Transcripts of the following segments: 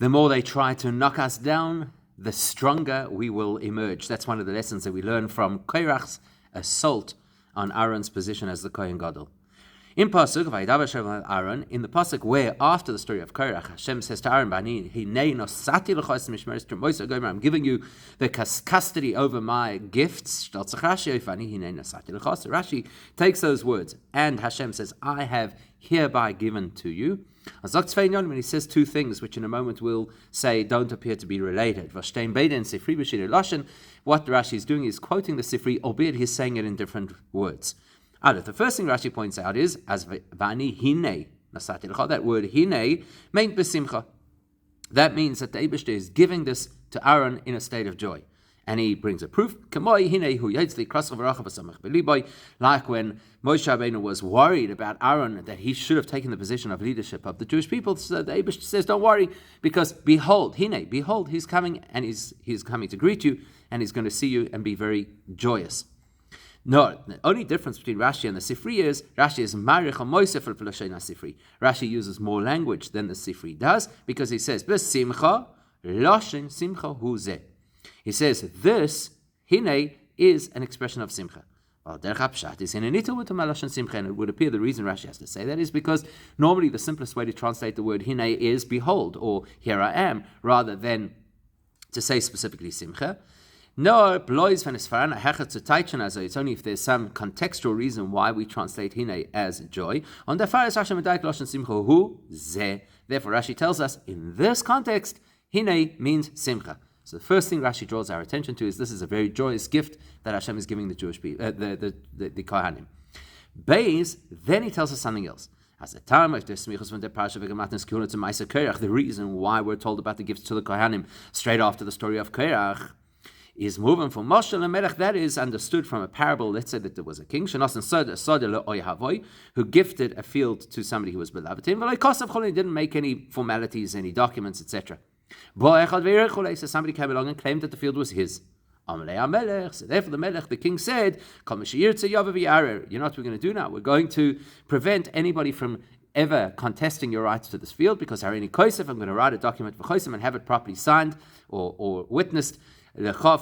The more they try to knock us down, the stronger we will emerge. That's one of the lessons that we learn from Korach's assault on Aaron's position as the Kohen Gadol. In Pasuk, Aaron, in the Pasuk where, after the story of Korach, Hashem says to Aaron, I'm giving you the custody over my gifts. Rashi takes those words, and Hashem says, I have hereby given to you. When he says two things, which in a moment we'll say don't appear to be related. What Rashi is doing is quoting the Sifri, albeit he's saying it in different words. The first thing Rashi points out is, as vani hine nasati lecha, that word hine meant besimcha. That means that the Eibishter is giving this to Aaron in a state of joy. And he brings a proof. Like when Moshe Rabbeinu was worried about Aaron, that he should have taken the position of leadership of the Jewish people, so the Eibishter says, don't worry, because behold, he's coming, and he's coming to greet you, and he's going to see you and be very joyous. No, the only difference between Rashi and the Sifri is Rashi is marich moisef al Sifri. Rashi uses more language than the Sifri does because he says besimcha loshen simcha hu zeh. He says this hine is an expression of simcha. Der Pshat is in a nitul with loshen simcha, and it would appear the reason Rashi has to say that is because normally the simplest way to translate the word hine is behold or here I am, rather than to say specifically simcha. No, it's only if there's some contextual reason why we translate hine as joy. Therefore, Rashi tells us in this context, hine means simcha. So the first thing Rashi draws our attention to is this is a very joyous gift that Hashem is giving the Jewish people, the kohanim. Beis, then he tells us something else. As the time of the smichos from the parsha v'gematnas kihuna to Ma'aser Korach, the reason why we're told about the gifts to the kohanim straight after the story of Korach is moving from Moshel and Melech. That is understood from a parable. Let's say that there was a king, who gifted a field to somebody who was beloved to him, but he didn't make any formalities, any documents, etc. So somebody came along and claimed that the field was his. So therefore the Melech, the king, said, you know what we're going to do now? We're going to prevent anybody from ever contesting your rights to this field, because I'm going to write a document for Chosef and have it properly signed or witnessed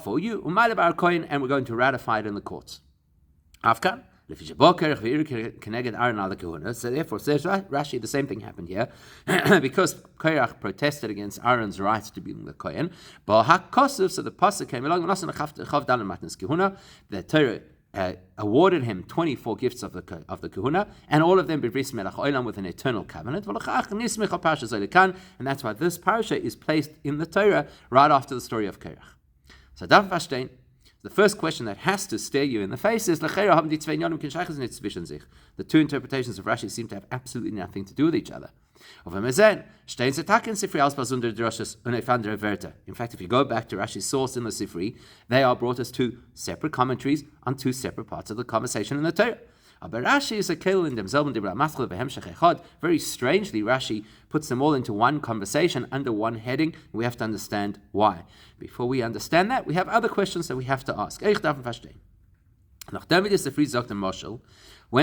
for you, and we're going to ratify it in the courts. So therefore, says Rashi, the same thing happened here, because Korach protested against Aaron's rights to be the Kohen. So the pasuk came along, the Torah awarded him 24 gifts of the Kahuna, and all of them b'bris melech olam with an eternal covenant. And that's why this parasha is placed in the Torah right after the story of Korach. So the first question that has to stare you in the face is, the two interpretations of Rashi seem to have absolutely nothing to do with each other. In fact, if you go back to Rashi's source in the Sifri, they are brought as two separate commentaries on two separate parts of the conversation in the Torah. But Rashi is a kel in themselves. Very strangely, Rashi puts them all into one conversation under one heading. We have to understand why. Before we understand that, we have other questions that we have to ask. When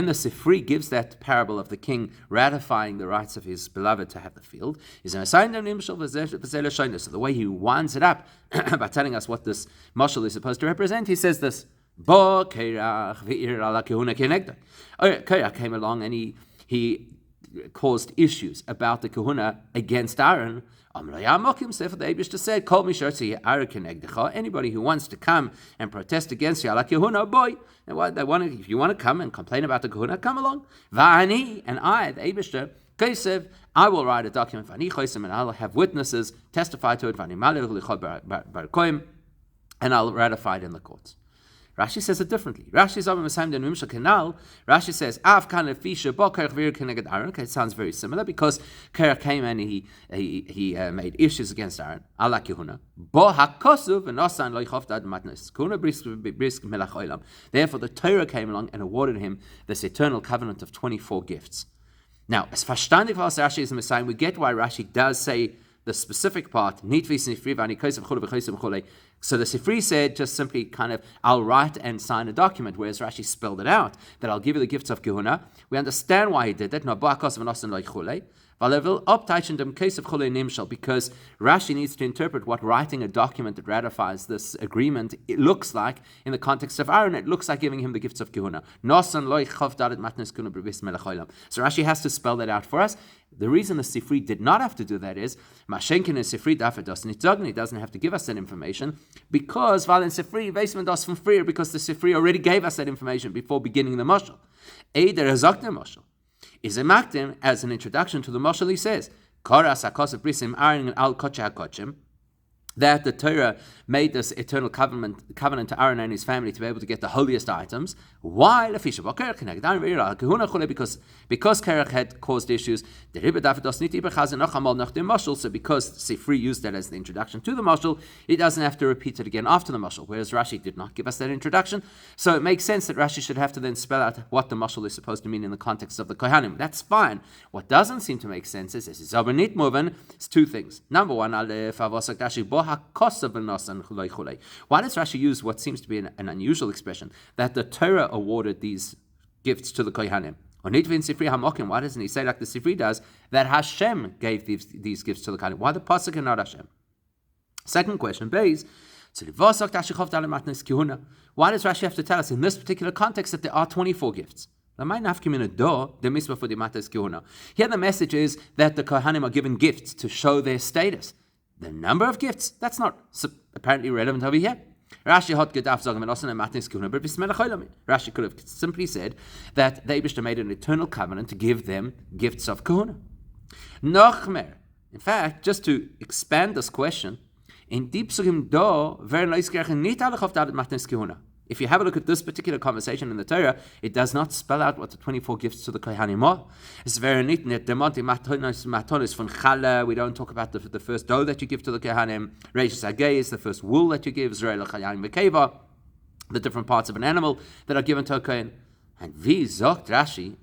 the Sifri gives that parable of the king ratifying the rights of his beloved to have the field, so the way he winds it up by telling us what this mashal is supposed to represent, he says this. Korach came along and he caused issues about the kahuna against Aaron. The Eibishter said, anybody who wants to come and protest against you, if you want to come and complain about the kahuna, come along. And I, the Eibishter, I will write a document, and I'll have witnesses testify to it, and I'll ratify it in the courts. Rashi says it differently. Rashi says, okay, it sounds very similar, because Korach came and he made issues against Aaron. Therefore, the Torah came along and awarded him this eternal covenant of 24 gifts. Now, as verstandig was Rashi is Messiah, we get why Rashi does say the specific part, So the Sifri said just simply kind of, I'll write and sign a document, whereas Rashi spelled it out, that I'll give you the gifts of Kehuna. We understand why he did that, because Rashi needs to interpret what writing a document that ratifies this agreement it looks like in the context of Aaron. It looks like giving him the gifts of Kehuna. So Rashi has to spell that out for us. The reason the Sifri did not have to do that is Mashenkin and Sifri he doesn't have to give us that information because Valen Sifri Veisman from freer because the Sifri already gave us that information before beginning the mashal. Eider Hazakner mashal is a makdim as an introduction to the mashal. He says Korach Sakos Brisim Aaron al Kocha Hakochim, that the Torah made this eternal covenant to Aaron and his family to be able to get the holiest items. Why? Because Korach had caused issues. So because Sifri used that as the introduction to the mashal, he doesn't have to repeat it again after the mashal, whereas Rashi did not give us that introduction. So it makes sense that Rashi should have to then spell out what the mashal is supposed to mean in the context of the kohanim. That's fine. What doesn't seem to make sense is it's two things. Number one, why does Rashi use what seems to be an unusual expression, that the Torah awarded these gifts to the kohanim? Why doesn't he say like the Sifri does, that Hashem gave these gifts to the kohanim? Why the pasuk and not Hashem? Second question, base. Why does Rashi have to tell us in this particular context that there are 24 gifts? Here the message is that the kohanim are given gifts to show their status. The number of gifts, that's not apparently relevant over here. Rashi could have simply said that the Eibishter made an eternal covenant to give them gifts of kahuna. In fact, just to expand this question, in deep sugim do if you have a look at this particular conversation in the Torah, it does not spell out what the 24 gifts to the kohanim are. It's very neat. We don't talk about the first dough that you give to the kohanim. Reishis Hagei is the first wool that you give. The different parts of an animal that are given to a kohen. And Rashi,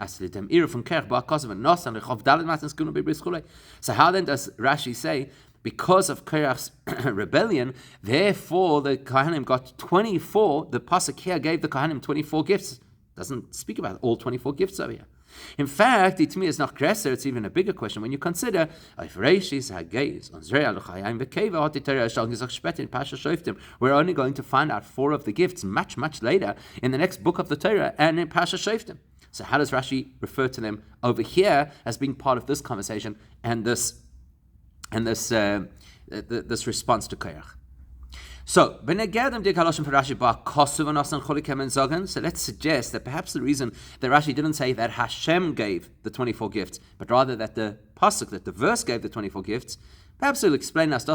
so how then does Rashi say, because of Korach's rebellion, therefore the kohanim got 24, the pasuk here gave the kohanim 24 gifts. Doesn't speak about all 24 gifts over here. In fact, to me, it's not Kresser, it's even a bigger question when you consider we're only going to find out 4 of the gifts much, much later in the next book of the Torah and in Pasha Shoftim. So how does Rashi refer to them over here as being part of this conversation and this response to Korach? So let's suggest that perhaps the reason that Rashi didn't say that Hashem gave the 24 gifts, but rather that the pasuk, that the verse gave the 24 gifts, perhaps it'll explain us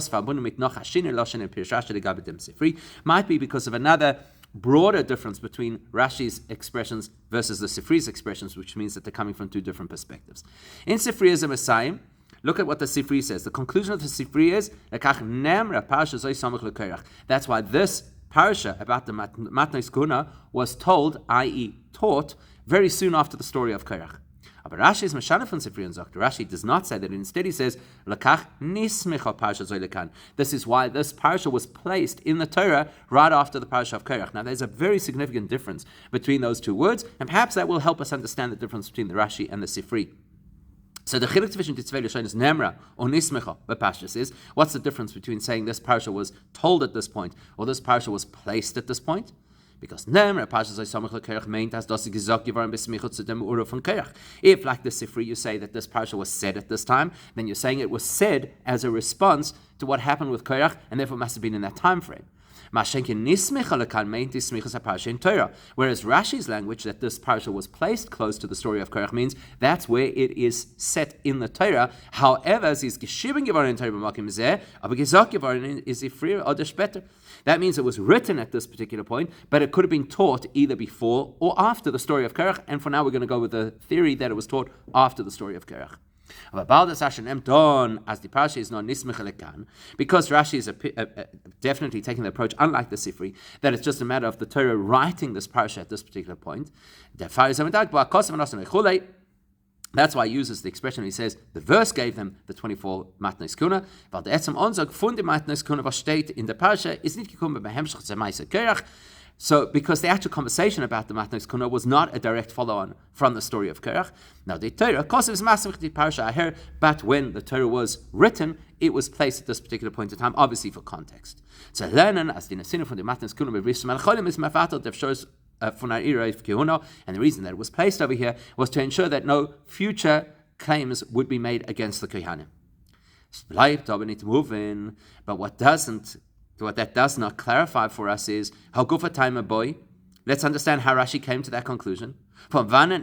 might be because of another broader difference between Rashi's expressions versus the Sifri's expressions, which means that they're coming from 2 different perspectives. In Sifriism Messiah, look at what the Sifri says. The conclusion of the Sifri is that's why this parasha about the Matnos Kuna was told, i.e. taught, very soon after the story of Korach. But Rashi is Meshana from Sifri and Zok. Rashi does not say that. Instead he says, this is why this parasha was placed in the Torah right after the parasha of Korach. Now there's a very significant difference between those 2 words, and perhaps that will help us understand the difference between the Rashi and the Sifri. So the chiluk division Titzvei Lashonos Nemra or Nismecha b'Pashtus is, what's the difference between saying this parasha was told at this point or this parasha was placed at this point? Because Nemra Pashtus Samach LeKerach meint as das gesagt geworden besmichut zu dem Ura von Korach. If, like the Sifri, you say that this parasha was said at this time, then you're saying it was said as a response to what happened with Korach, and therefore must have been in that time frame. Whereas Rashi's language, that this parasha was placed close to the story of Korach, means that's where it is set in the Torah. However, that means it was written at this particular point, but it could have been taught either before or after the story of Korach, and for now we're going to go with the theory that it was taught after the story of Korach. As the parasha is not nismech, because Rashi is definitely taking the approach, unlike the Sifri, that it's just a matter of the Torah writing this parasha at this particular point. That's why he uses the expression. He says the verse gave them the 24 matnos kuna, weil der etzem Ansag von der matnos kuna was steht in der Parsha ist nicht gekommen beim Hemshach Zemaisa Korach. So, because the actual conversation about the matnos kuna was not a direct follow-on from the story of Korach. Now the Torah, because it was massive the Parsha Aher, but when the Torah was written, it was placed at this particular point in time, obviously for context. So lernen as the Sinne von der matnos kuna mit Rishon Melcholim is mafatel der shows. And the reason that it was placed over here was to ensure that no future claims would be made against the kohanim. But what that does not clarify for us is how gufa time boy. Let's understand how Rashi came to that conclusion. On what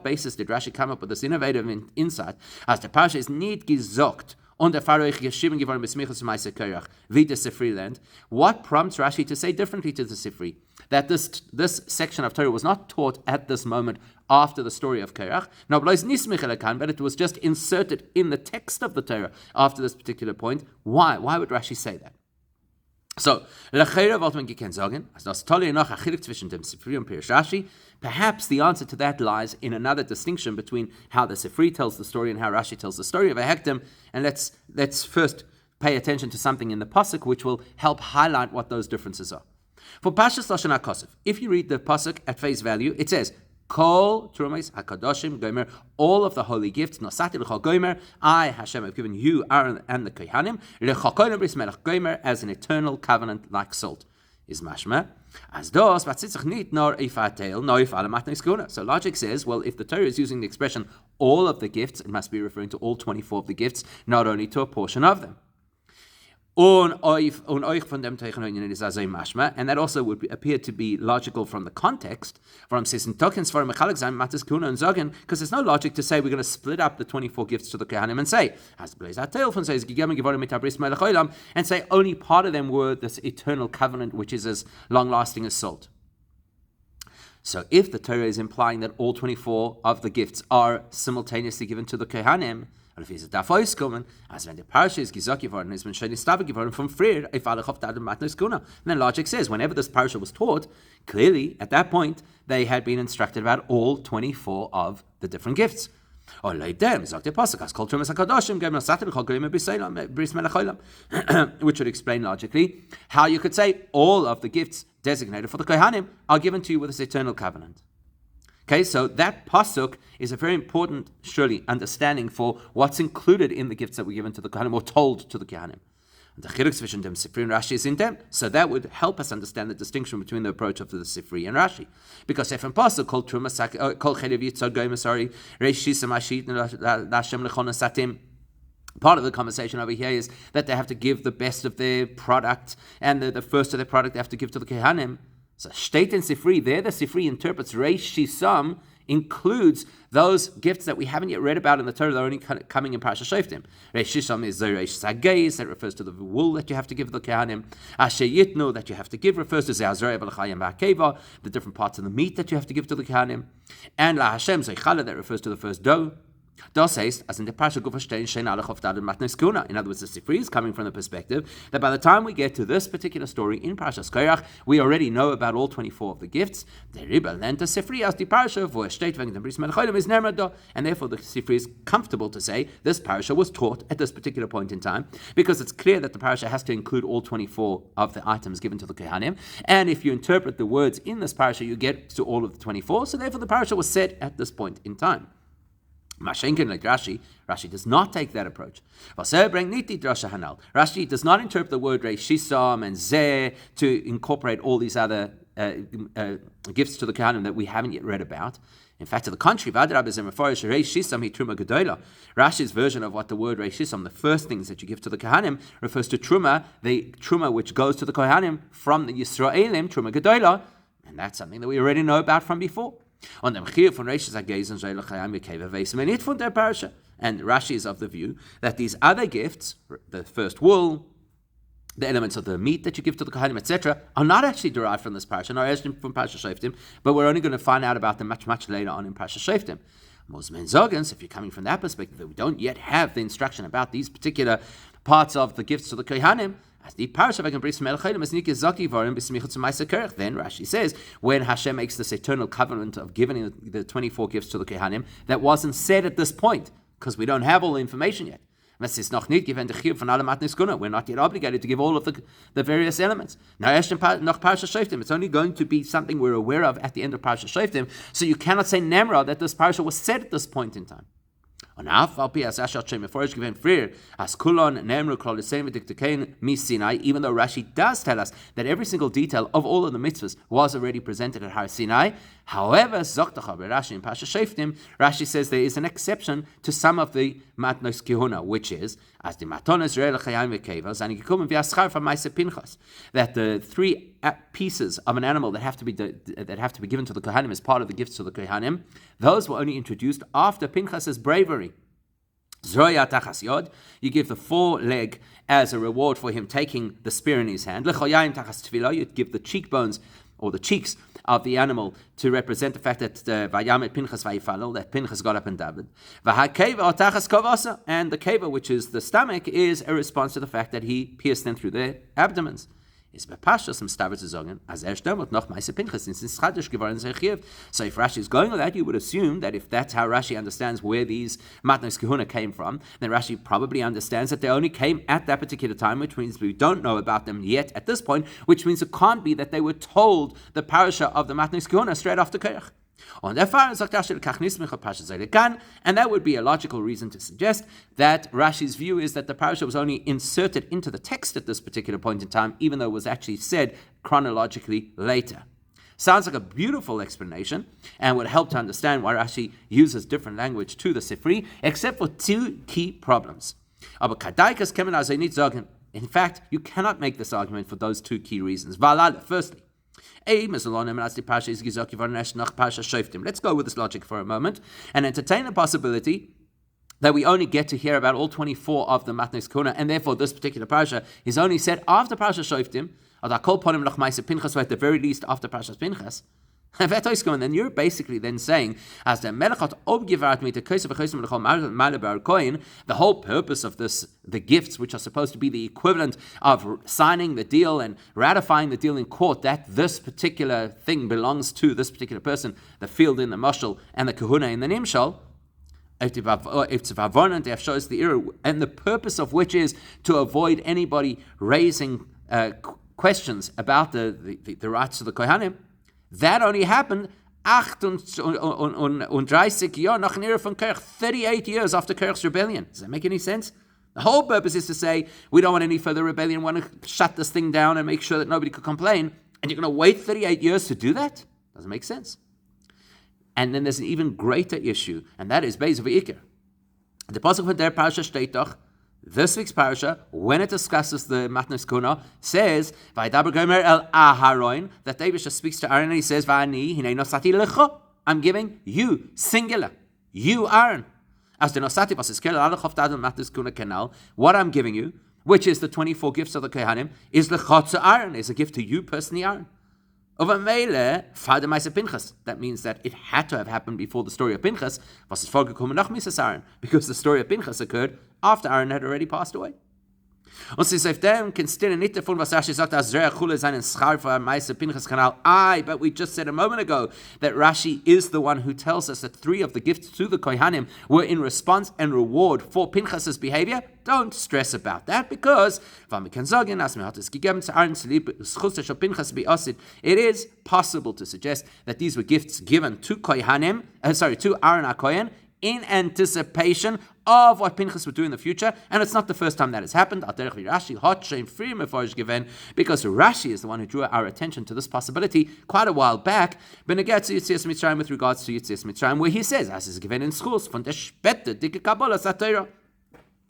basis did Rashi come up with this innovative insight? As the parsha is nicht gesagt. Und der Pharao geschrieben geworden bis Michas Meise Korach, wie der Sifri lernt. What prompts Rashi to say differently to the Sifri? That this section of Torah was not taught at this moment after the story of Korach. No, but it was just inserted in the text of the Torah after this particular point. Why? Why would Rashi say that? So, perhaps the answer to that lies in another distinction between how the Sifri tells the story and how Rashi tells the story of a hektim. And let's first pay attention to something in the pasuk which will help highlight what those differences are. For Pashas Lashon HaKosov, if you read the pasuk at face value, it says, Kol Trumas HaKadoshim Gomer, all of the holy gifts, Nosati L'chol Gomer, I, Hashem, have given you, Aaron, and the kohanim, L'chokonim Bris Melech Gomer, as an eternal covenant like salt. Is mashma, as dos, but sitzach nit nor ifatel, no ifale matnes kuna. So logic says, well, if the Torah is using the expression all of the gifts, it must be referring to all 24 of the gifts, not only to a portion of them. And that also would appear to be logical from the context, because there's no logic to say we're going to split up the 24 gifts to the kohanim and say only part of them were this eternal covenant which is as long-lasting as salt. So if the Torah is implying that all 24 of the gifts are simultaneously given to the kohanim, and if darf auskommen, as when the parsha is gesagt geworden, is when schon ist geworden from früher, if alle auf der matnos kuna. And then logic says, whenever this parsha was taught, clearly at that point they had been instructed about all 24 of the different gifts. Or leidem sagt der pasuk as kol trumas hakadoshim gem nasatel kol goyim bris melech, which would explain logically how you could say all of the gifts designated for the kohanim are given to you with this eternal covenant. Okay, so that pasuk is a very important, surely, understanding for what's included in the gifts that were given to the kohanim or told to the kohanim. And the chiluk zwischen dem Sifri and Rashi is in them, so that would help us understand the distinction between the approach of the Sifri and Rashi. Because if in pasuk kol trumas kol chelev yitzod goyim reish shisam ashit lashem lechona satim. Part of the conversation over here is that they have to give the best of their product, and the first of their product they have to give to the kohanim. So Shteit and Sifri, there the Sifri interprets Reish Shisam includes those gifts that we haven't yet read about in the Torah that are only coming in Parashat Shoftim. Reish Shisam is Reish Sagais, that refers to the wool that you have to give the kohanim. Asher Yitnu, that you have to give, refers to Ze'azorei B'Lachayim Ba'Akeva, the different parts of the meat that you have to give to the kohanim. And La Hashem Zeichala, that refers to the first dough. Das heißt, as in the Parsha verstehen, shein alle auf der matnos kuna. In other words, the Sifri is coming from the perspective that by the time we get to this particular story in Parshas Korach, we already know about all 24 of the gifts. The Rebbe learned the Sifri as the Parsha, wo steht wegen dem Bris Melech is nermado, and therefore the Sifri is comfortable to say this Parsha was taught at this particular point in time, because it's clear that the Parsha has to include all 24 of the items given to the kohanim, and if you interpret the words in this Parsha, you get to all of the 24, so therefore the Parsha was set at this point in time. Mashenkin, like Rashi does not take that approach. Rashi does not interpret the word Reishisam and Zeh to incorporate all these other gifts to the kohanim that we haven't yet read about. In fact, to the contrary, Rashi's version of what the word Reishisam, the first things that you give to the kohanim, refers to truma, the truma which goes to the kohanim from the Yisraelim, truma gedola, and that's something that we already know about from before. On dem Chiyuv von Reish Zagez and Zayla Chayam Yekeva Veisem nicht von der Parsha. And Rashi is of the view that these other gifts, the first wool, the elements of the meat that you give to the kohanim, etc., are not actually derived from this parsha, nor actually from Parsha Shoftim, but we're only going to find out about them much, much later on in Parsha Shoftim. Mosmen Zogans, if you're coming from that perspective, that we don't yet have the instruction about these particular parts of the gifts to the kohanim, Then Rashi says, when Hashem makes this eternal covenant of giving the 24 gifts to the kohanim, that wasn't said at this point, because we don't have all the information yet. We're not yet obligated to give all of the various elements. It's only going to be something we're aware of at the end of Parashat Shoftim, so you cannot say Nemra that this parasha was said at this point in time. Even though Rashi does tell us that every single detail of all of the mitzvahs was already presented at Har Sinai, however, Rashi says there is an exception to some of the matnos kehuna, which is as the matonas that the three pieces of an animal that have to be given to the kohanim as part of the gifts to the kohanim, those were only introduced after Pinchas's bravery. You give the foreleg as a reward for him taking the spear in his hand. You give the cheekbones or the cheeks of the animal to represent the fact that that Pinchas got up and davened. And the keva, which is the stomach, is a response to the fact that he pierced them through their abdomens. So if Rashi is going with that, you would assume that if that's how Rashi understands where these matnos kehuna came from, then Rashi probably understands that they only came at that particular time, which means we don't know about them yet at this point, which means it can't be that they were told the parasha of the matnos kehuna straight after Korach. And that would be a logical reason to suggest that Rashi's view is that the parasha was only inserted into the text at this particular point in time, even though it was actually said chronologically later. Sounds like a beautiful explanation and would help to understand why Rashi uses different language to the Sifri, except for two key problems. In fact, you cannot make this argument for those two key reasons. Firstly, let's go with this logic for a moment and entertain the possibility that we only get to hear about all 24 of the matnos kehuna, and therefore this particular parasha is only said after Parashat Shoftim, at the very least after Parashat Pinchas. And then you're basically then saying, as the whole purpose of this, the gifts which are supposed to be the equivalent of signing the deal and ratifying the deal in court, that this particular thing belongs to this particular person, the field in the mashal and the kahuna in the nimshal, shows the era, and the purpose of which is to avoid anybody raising questions about the rights of the kohanim. That only happened 38 years after Korach's rebellion. Does that make any sense? The whole purpose is to say, we don't want any further rebellion, we want to shut this thing down and make sure that nobody could complain, and you're going to wait 38 years to do that? Doesn't make sense. And then there's an even greater issue, and that is Beis V'Ikar. The pasuk from der Parasha steht doch, this week's parasha, when it discusses the matnos kehuna, says Vaydaber Gomer El Aharon, that David speaks to Aaron and he says, Va'ani hinei nosati lecha, I'm giving you, singular, you Aaron. As the nosati vasiskel alachof tadon matnos kehuna canal, what I'm giving you, which is the 24 gifts of the kohanim, is lecha to Aaron, is a gift to you personally, Aaron. Over Meile, Father Maisa Pinchas. That means that it had to have happened before the story of Pinchas, because the story of Pinchas occurred after Aaron had already passed away. But we just said a moment ago that Rashi is the one who tells us that 3 of the gifts to the kohanim were in response and reward for Pinchas's behavior. Don't stress about that, because it is possible to suggest that these were gifts given to to Aaron HaKohen in anticipation of what Pinchas would do in the future, and it's not the first time that has happened. Because Rashi is the one who drew our attention to this possibility quite a while back, with regards to Yitzias Mitzrayim, where he says, as is given in schools, von der Späte, dicke Kabbalah Satira,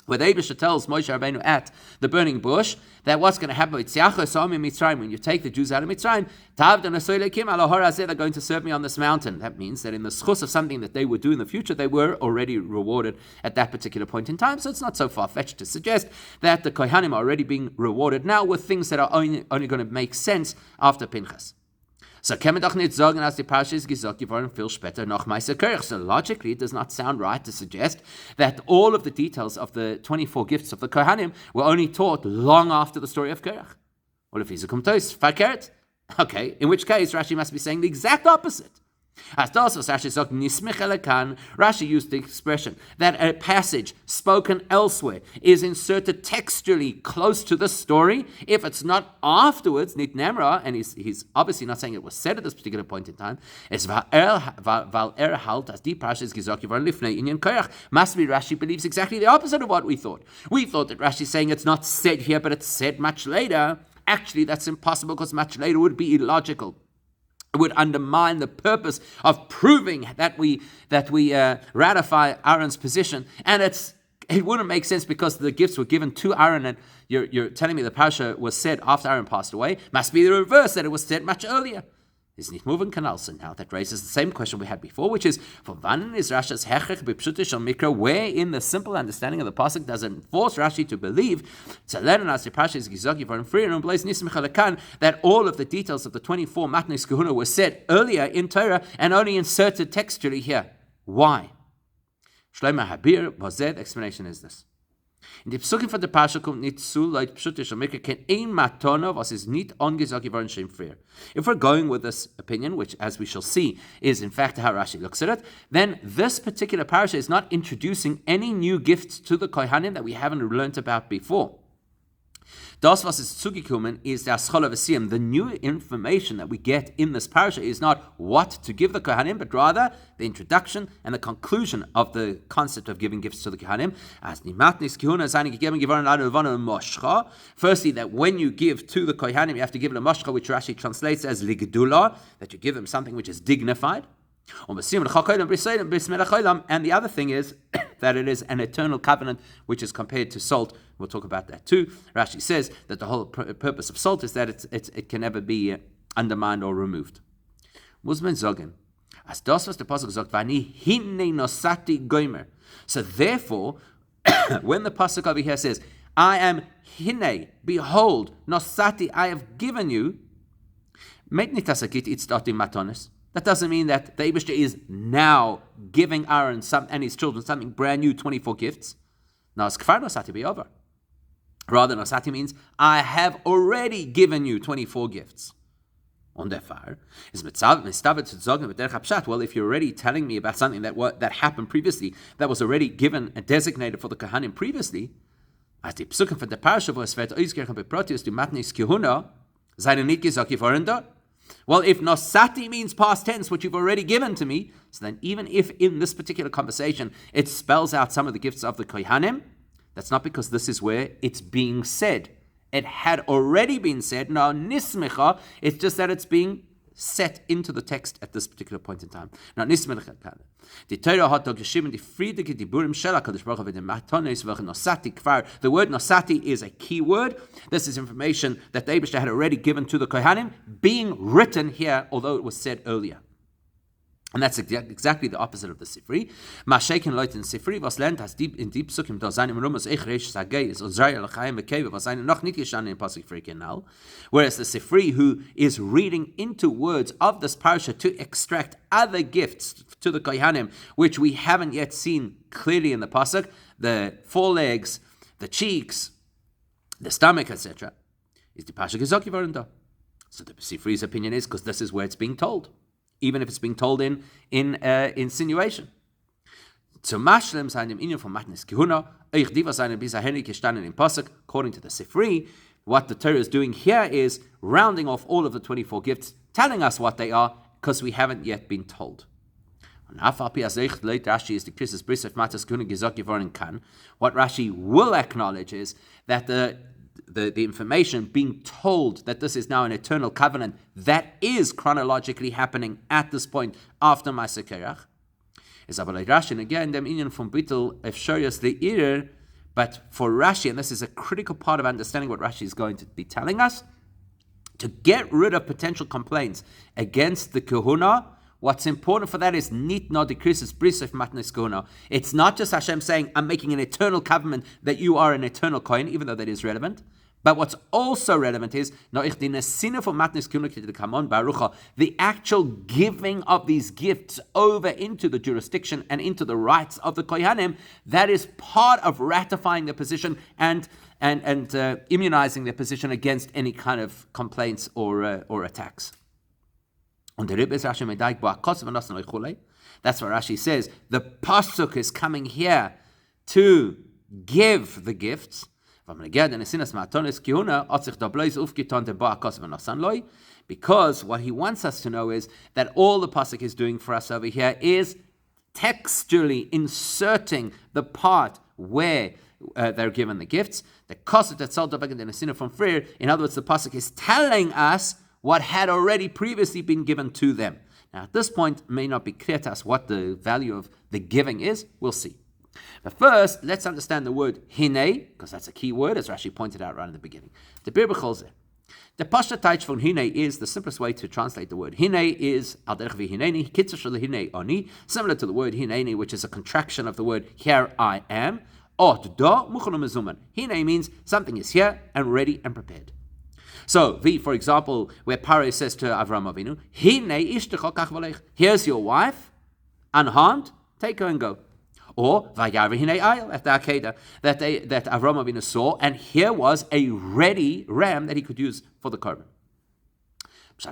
where the Eibusha tells Moshe Rabbeinu at the burning bush that what's going to happen with Mitzrayim, when you take the Jews out of Mitzrayim, they're going to serve me on this mountain. That means that in the schus of something that they would do in the future, they were already rewarded at that particular point in time. So it's not so far-fetched to suggest that the kohanim are already being rewarded now with things that are only going to make sense after Pinchas. So kann man doch nicht sagen, als die Parasha ist gesagt geworden viel später nach Meiser Korach. So logically, it does not sound right to suggest that all of the details of the 24 gifts of the kohanim were only taught long after the story of Korach. Well, if he's a kumtos, fakert, okay, in which case Rashi must be saying the exact opposite. As das, was Rashi sagt, nismich elekan, Rashi used the expression that a passage spoken elsewhere is inserted textually close to the story. If it's not afterwards, nit nemra, and he's obviously not saying it was said at this particular point in time, es val halt as die Parasha is gesagt geworden lifnei inyan Korach. Must be Rashi believes exactly the opposite of what we thought. We thought that Rashi is saying it's not said here, but it's said much later. Actually, that's impossible because much later would be illogical. It would undermine the purpose of proving that we ratify Aaron's position, and it wouldn't make sense because the gifts were given to Aaron, and you're telling me the parasha was said after Aaron passed away. Must be the reverse, that it was said much earlier. Is nicht moving canal. So now that raises the same question we had before, which is, for wann is Rashi's hechech b'pshutish mikra? Where in the simple understanding of the pasuk does it force Rashi to believe that all of the details of the 24 matnos kahuna were said earlier in Torah and only inserted textually here? Why? Shlomo Habir Bozed explanation is this. In die Psukim von der Parasha kommt nicht zu, Leute pschutisch und Mikra, kein ein Matona, was ist nicht angesagt geworden, schon früher. If we're going with this opinion, which as we shall see, is in fact how Rashi looks at it, then this particular parasha is not introducing any new gifts to the kohanim that we haven't learnt about before. Das, was ist zugekommen, is der Schola V'Siyam. The new information that we get in this parasha is not what to give the kohanim, but rather the introduction and the conclusion of the concept of giving gifts to the kohanim. As nimatnis kihuna seine gegeben geworden levana moshcha. Firstly, that when you give to the kohanim, you have to give them a moshcha, which Rashi translates as ligdula, that you give them something which is dignified. And the other thing is that it is an eternal covenant, which is compared to salt. We'll talk about that too. Rashi says that the whole purpose of salt is that it can never be undermined or removed. Muss man sagen, as das was the pasuk sagt, vani hinne nosati gomer. So therefore, when the pasuk over here says, I am hinne, behold, nosati, I have given you, that doesn't mean that the Eibishter is now giving Aaron and his children something brand new, 24 gifts. No, it's kfar nosati be over. Rather, nosati means, I have already given you 24 gifts. On der Fall is mistavet zu sagen mit der Pshat. Well, if you're already telling me about something that happened previously, that was already given and designated for the kohanim previously, as die Psukim von der Parasha, wo es wird ausgerechnet bei Proteus, die Matnis Kihuna, seine nicht gesagt geworden dort. Well, if nosati means past tense, which you've already given to me, so then even if in this particular conversation it spells out some of the gifts of the kohanim, that's not because this is where it's being said. It had already been said. Now nismecha, it's just that it's being set into the text at this particular point in time. Now nismecha. The Torah hat da geschrieben die friedige diburim shel HaKadosh Baruch Hu v'de matonis v'che nosati kvar. The word nosati is a key word. This is information that the Eibishter had already given to the kohanim, being written here, although it was said earlier. And that's exactly the opposite of the Sifri. Masheken Leute in Sifri, was lernt as in deep Psukim, da seinem Rumus ich resh sagei is Ozraya l'chaim v'keva, was seine noch nicht gestanden in Pasuk Frikenal. Whereas the Sifri, who is reading into words of this parasha to extract other gifts to the kohanim, which we haven't yet seen clearly in the Pasuk, the forelegs, the cheeks, the stomach, etc., is the Pasuk gesagt geworden da. So the Sifri's opinion is, because this is where it's being told, even if it's being told in insinuation. Zu Mashlem seinem Inyan von Matnis Kihuna, euch die was seinen bis dahin gestanden in Pasuk, according to the Sifri, what the Torah is doing here is rounding off all of the 24 gifts, telling us what they are, because we haven't yet been told. What Rashi will acknowledge is that the information being told that this is now an eternal covenant that is chronologically happening at this point after Ma'aseh Korach is aber like Rashi, and again dem Inyan from Bittul Efsharius Le'irer, but for Rashi, and this is a critical part of understanding what Rashi is going to be telling us, to get rid of potential complaints against the Kahuna, what's important for that is nit no decreases bris of matnes kahuna. It's not just Hashem saying, I'm making an eternal covenant that you are an eternal kohen, even though that is relevant, But what's also relevant is the actual giving of these gifts over into the jurisdiction and into the rights of the kohanim. That is part of ratifying the position and immunizing their position against any kind of complaints or attacks. That's what Rashi says. The pasuk is coming here to give the gifts. Because what he wants us to know is that all the pasuk is doing for us over here is textually inserting the part where they're given the gifts. The koset that sold from Freer. In other words, the pasuk is telling us what had already previously been given to them. Now, at this point, it may not be clear to us what the value of the giving is. We'll see. But first, let's understand the word hine, because that's a key word, as Rashi pointed out right in the beginning. The pashut taich von hine is the simplest way to translate the word. Hine is al derech v'hineni, kitzur shel hine oni, similar to the word hineni, which is a contraction of the word here I am. Ot da muchon mezuman. Hine means something is here and ready and prepared. So, for example, where Paro says to Avram Avinu, hine ishtecha kach v'lech. Here's your wife, unharmed, take her and go. Or Vayar v'hinei ayil at the Akedah that Avram Avinu saw, and here was a ready ram that he could use for the korban. So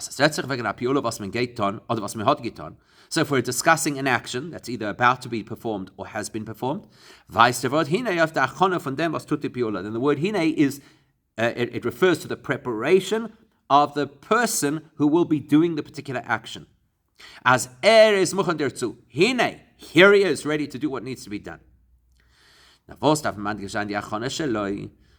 if we're discussing an action that's either about to be performed or has been performed, then the word hine is it refers to the preparation of the person who will be doing the particular action. As is muchan derzu hine. Here he is, ready to do what needs to be done.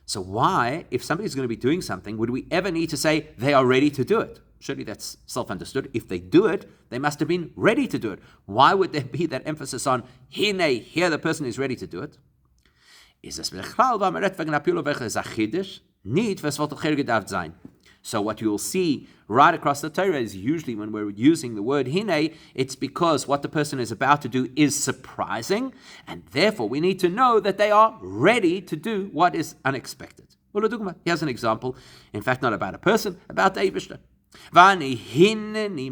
So why, if somebody's going to be doing something, would we ever need to say they are ready to do it? Surely that's self-understood. If they do it, they must have been ready to do it. Why would there be that emphasis on hine, here the person is ready to do it? So what you'll see right across the Torah is usually when we're using the word hine, it's because what the person is about to do is surprising, and therefore we need to know that they are ready to do what is unexpected. Here's an example, in fact not about a person, about the Eibishter. The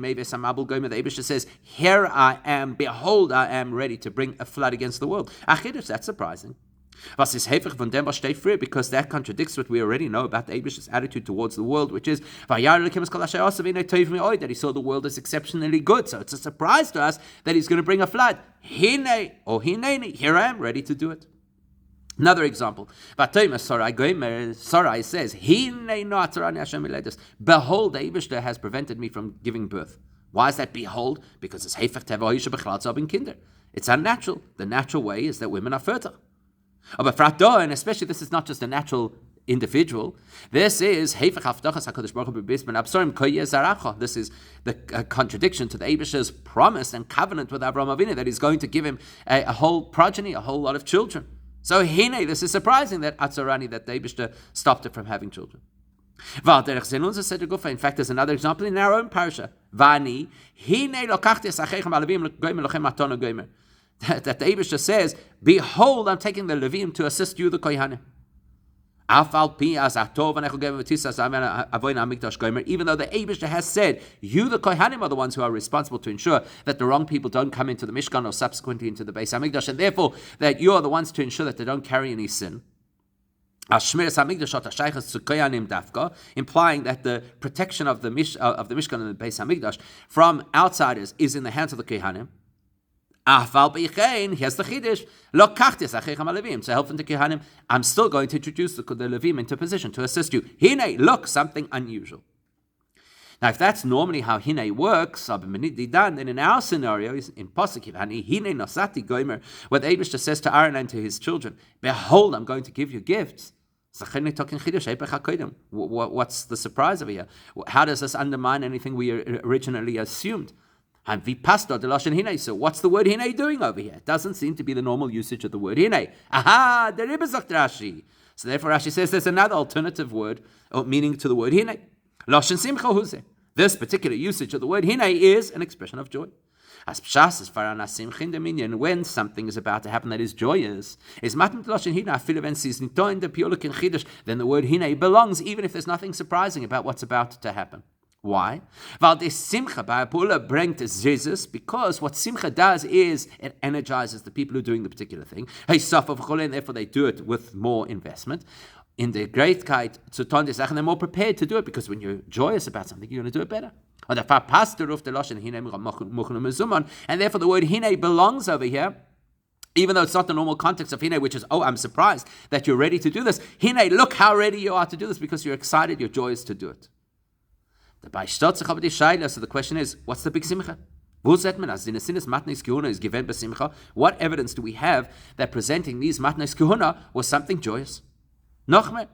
Eibishter says, here I am, behold I am ready to bring a flood against the world. That's surprising. Because that contradicts what we already know about the Eibishter's attitude towards the world, which is that he saw the world as exceptionally good. So it's a surprise to us that he's going to bring a flood. Hine or hineni, here I am, ready to do it. Another example. Sarai says, behold, the Eibishter has prevented me from giving birth. Why is that behold? Because it's kinder. It's unnatural. The natural way is that women are fertile. And especially this is not just a natural individual. This is this is the contradiction to the Eibishter's promise and covenant with Avraham Avinu that he's going to give him a whole progeny, a whole lot of children. So hine, this is surprising that Atzorani, that the Eibishter stopped it from having children. In fact, there's another example in our own parasha. That the Eibishter says, behold, I'm taking the Levim to assist you, the kohanim. Even though the Eibishter has said, you, the kohanim, are the ones who are responsible to ensure that the wrong people don't come into the Mishkan or subsequently into the Beis Hamikdash, and therefore that you are the ones to ensure that they don't carry any sin. Implying that the protection of the Mishkan and the Beis Hamikdash from outsiders is in the hands of the kohanim. Here's the chiddush. To help from the kohanim, I'm still going to introduce the Levim into position to assist you. Hine, look, something unusual. Now, if that's normally how hine works, then in our scenario, in Pasuk hine nosati gomer, where the Eibishter says to Aaron and to his children, behold, I'm going to give you gifts. What's the surprise over here? How does this undermine anything we originally assumed? So what's the word hine doing over here? It doesn't seem to be the normal usage of the word hine. Aha, the Rabbi sagt Rashi. So therefore Rashi says there's another alternative word or meaning to the word hine. This particular usage of the word hine is an expression of joy. As pshas is faran asimcha in the minyan, when something is about to happen that is joyous, is matan loshin hina afilu when sees nitoin de pioluk in chidush, then the word hina belongs even if there's nothing surprising about what's about to happen. Why? Weil the simcha by Apula bringt Jesus, because what simcha does is it energizes the people who are doing the particular thing. Hey, suffer and therefore they do it with more investment. In the greatkeit zu tun die Sachen, they're more prepared to do it because when you're joyous about something, you're going to do it better. And therefore the word hine belongs over here. Even though it's not the normal context of hine, which is, oh, I'm surprised that you're ready to do this. Hine, look how ready you are to do this because you're excited, you're joyous to do it. So the question is, what's the big simcha? What evidence do we have that presenting these matnes kehuna was something joyous? Nochmer.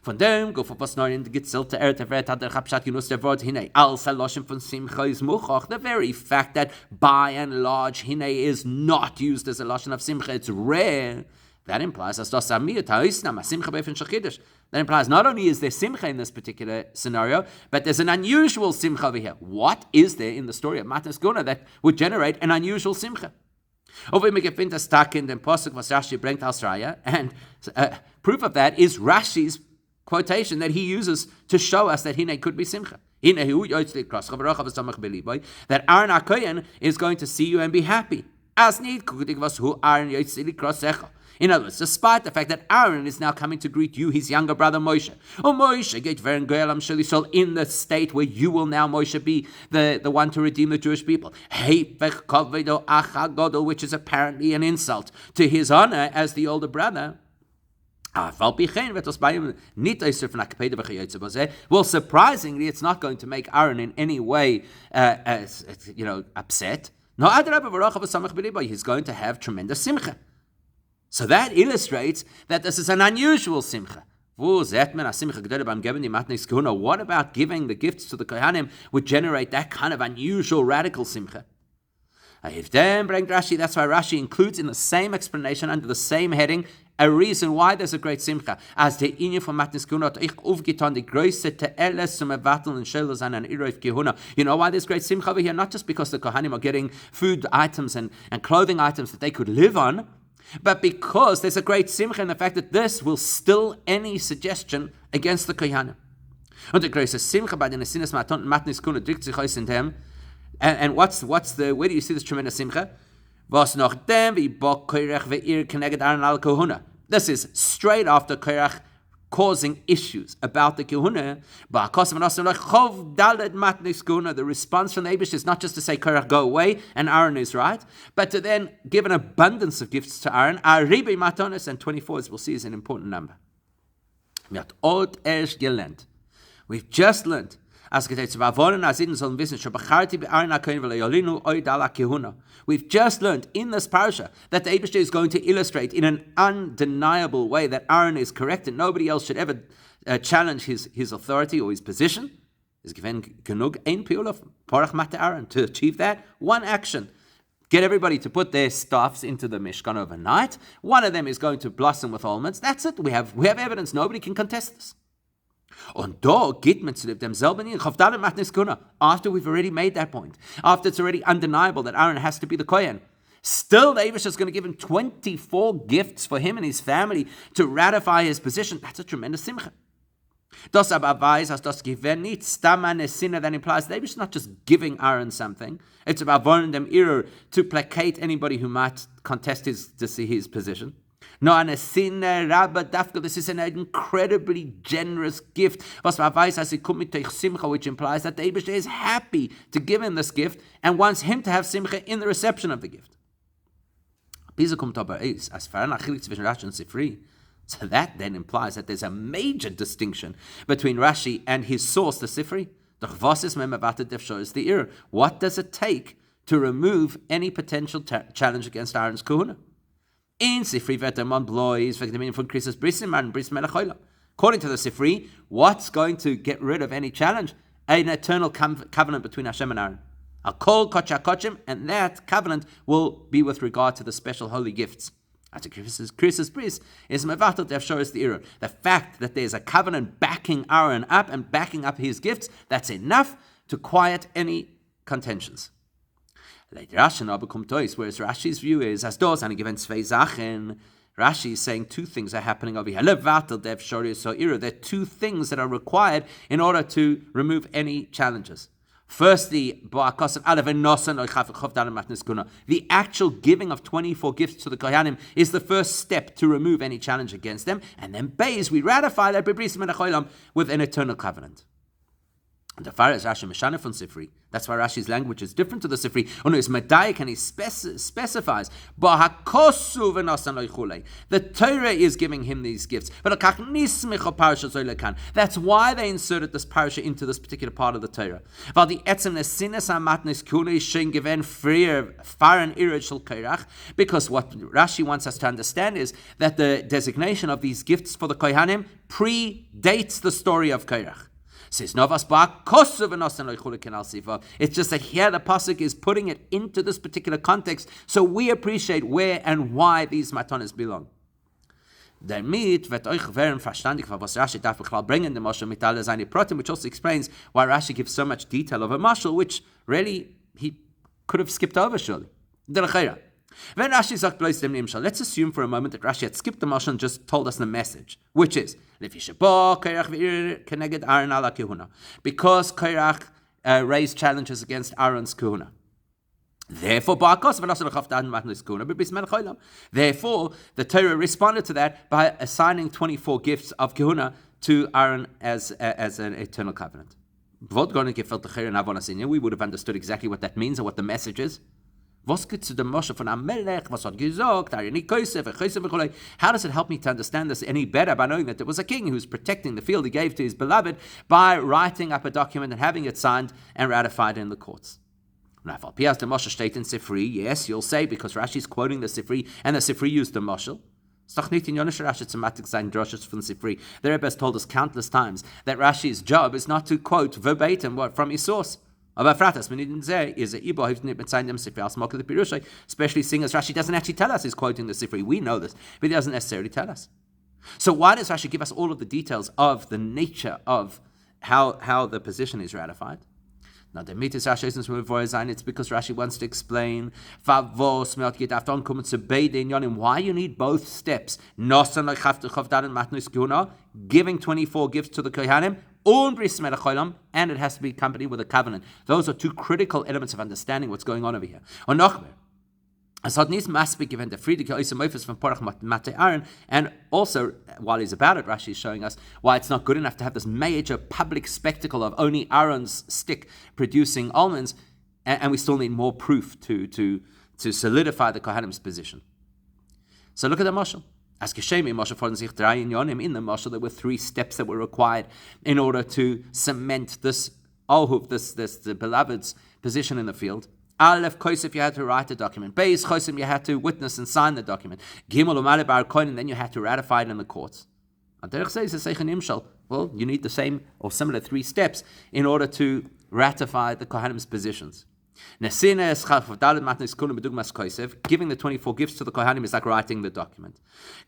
Von dem go was neu in gezilte Wert hat der Habshat genutzt der Wort hine als Loschen von Simcha is muchach. The very fact that by and large hine is not used as a Loschen of Simcha, it's rare. That implies that not only is there simcha in this particular scenario, but there's an unusual simcha over here. What is there in the story of Matnas Guna that would generate an unusual simcha? And proof of that is Rashi's quotation that he uses to show us that hine could be simcha. That Aaron HaKohen is going to see you and be happy. In other words, despite the fact that Aaron is now coming to greet you, his younger brother Moshe. Oh, Moshe, in the state where you will now, Moshe, be the one to redeem the Jewish people. Which is apparently an insult to his honor as the older brother. Well, surprisingly, it's not going to make Aaron in any way upset. He's going to have tremendous simcha. So that illustrates that this is an unusual simcha. What about giving the gifts to the kohanim would generate that kind of unusual, radical simcha? If then bring Rashi, that's why Rashi includes in the same explanation under the same heading a reason why there's a great simcha. As the inyan from Matnis Guna ich aufgetan die Größe te'eles zum Erwarteln und Schäler sein an Iroif Gehuna. You know why there's great simcha over here? Not just because the kohanim are getting food items and clothing items that they could live on, but because there's a great simcha in the fact that this will still any suggestion against the kohanim. Und der größte simcha bei den Sinnes Matnis Guna drückt sich aus in dem. And what's the, where do you see this tremendous simcha? Was noch dem wie bo Korach ve'ir keneged Aaron al kohuna. This is straight after Korach causing issues about the kohuna. The response from the Eibush is not just to say Korach go away and Aaron is right, but to then give an abundance of gifts to Aaron. Aribi matonis, and 24, as we'll see, is an important number. We've just learned. We've just learned in this parasha that the Eibishter is going to illustrate in an undeniable way that Aaron is correct and nobody else should ever challenge his authority or his position. Is given genug ein piulaf porach mate Aaron. To achieve that, one action. Get everybody to put their staffs into the Mishkan overnight. One of them is going to blossom with almonds. That's it. We have evidence. Nobody can contest this. Und da geht man zu demselben after we've already made that point, after it's already undeniable that Aaron has to be the Kohen. Still, the Eibush is going to give him 24 gifts for him and his family to ratify his position. That's a tremendous simcha. Das aber weiß, als das Gewinn nicht stammen Sinne, that implies the Eibush is not just giving Aaron something. It's about warning them to placate anybody who might contest his position. No, and a sinner, Rabbi Dafka, this is an incredibly generous gift. Which implies that the Eibush is happy to give him this gift and wants him to have simcha in the reception of the gift. So that then implies that there's a major distinction between Rashi and his source, the Sifri. What does it take to remove any potential challenge against Aaron's kohuna? In Sifri Vetemon Blois, from Christus Brisimar and Bris Melachoila. According to the Sifri, what's going to get rid of any challenge? An eternal covenant between Hashem and Aaron. I'll call Kochim, and that covenant will be with regard to the special holy gifts. As Christus Bris is Mevatel Defshor is the era. The fact that there's a covenant backing Aaron up and backing up his gifts, that's enough to quiet any contentions. Whereas Rashi's view is, as those and given zwei Sachen, Rashi is saying two things are happening over here. There are two things that are required in order to remove any challenges. Firstly, the actual giving of 24 gifts to the kohanim is the first step to remove any challenge against them. And then Beis, we ratify that with an eternal covenant. And the far as Rashi Meshana from Sifri, that's why Rashi's language is different to the Sifri. And it's Medayik, and he specifies, the Torah is giving him these gifts. That's why they inserted this parasha into this particular part of the Torah. Because what Rashi wants us to understand is that the designation of these gifts for the kohanim predates the story of Korach. It's just that here the pasuk is putting it into this particular context, so we appreciate where and why these matanos belong. Damit wird euch werden verstandig, was Rashi darf bringen the mashal mit alle seine Protim, which also explains why Rashi gives so much detail of a mashal, which really he could have skipped over surely. When Rashi sagt bloß dem Nimshal, let's assume for a moment that Rashi had skipped the mashal and just told us the message, which is because Korach raised challenges against Aaron's kahuna. Therefore, the Torah responded to that by assigning 24 gifts of kahuna to Aaron as an eternal covenant. We would have understood exactly what that means and what the message is. Was geht zu dem Moshe von Amelech? Was hat gesagt? How does it help me to understand this any better by knowing that there was a king who was protecting the field he gave to his beloved by writing up a document and having it signed and ratified in the courts? Now, if Al-Pias the Moshe state in Sifri, yes, you'll say, because Rashi is quoting the Sifri, and the Sifri used the Moshe. The Rebbe has told us countless times that Rashi's job is not to quote verbatim from his source. Especially seeing as Rashi doesn't actually tell us he's quoting the Sifri. We know this, but he doesn't necessarily tell us. So why does Rashi give us all of the details of the nature of how the position is ratified? Now, the mitzvah Rashi it's because Rashi wants to explain why you need both steps. Giving 24 gifts to the kohanim, and it has to be accompanied with a covenant. Those are two critical elements of understanding what's going on over here. And also, while he's about it, Rashi is showing us why it's not good enough to have this major public spectacle of only Aaron's stick producing almonds, and we still need more proof to solidify the Kohanim's position. So look at the mashal. As Keshemi Moshe von sich drei in the mashal, there were three steps that were required in order to cement this the beloved's position in the field. Aleph Kosef, you had to write the document. Beis Chosim, you had to witness and sign the document. Gimel Umale Bar Kohen, and then you had to ratify it in the courts. Well, you need the same or similar three steps in order to ratify the Kohanim's positions. Giving the 24 gifts to the Kohanim is like writing the document.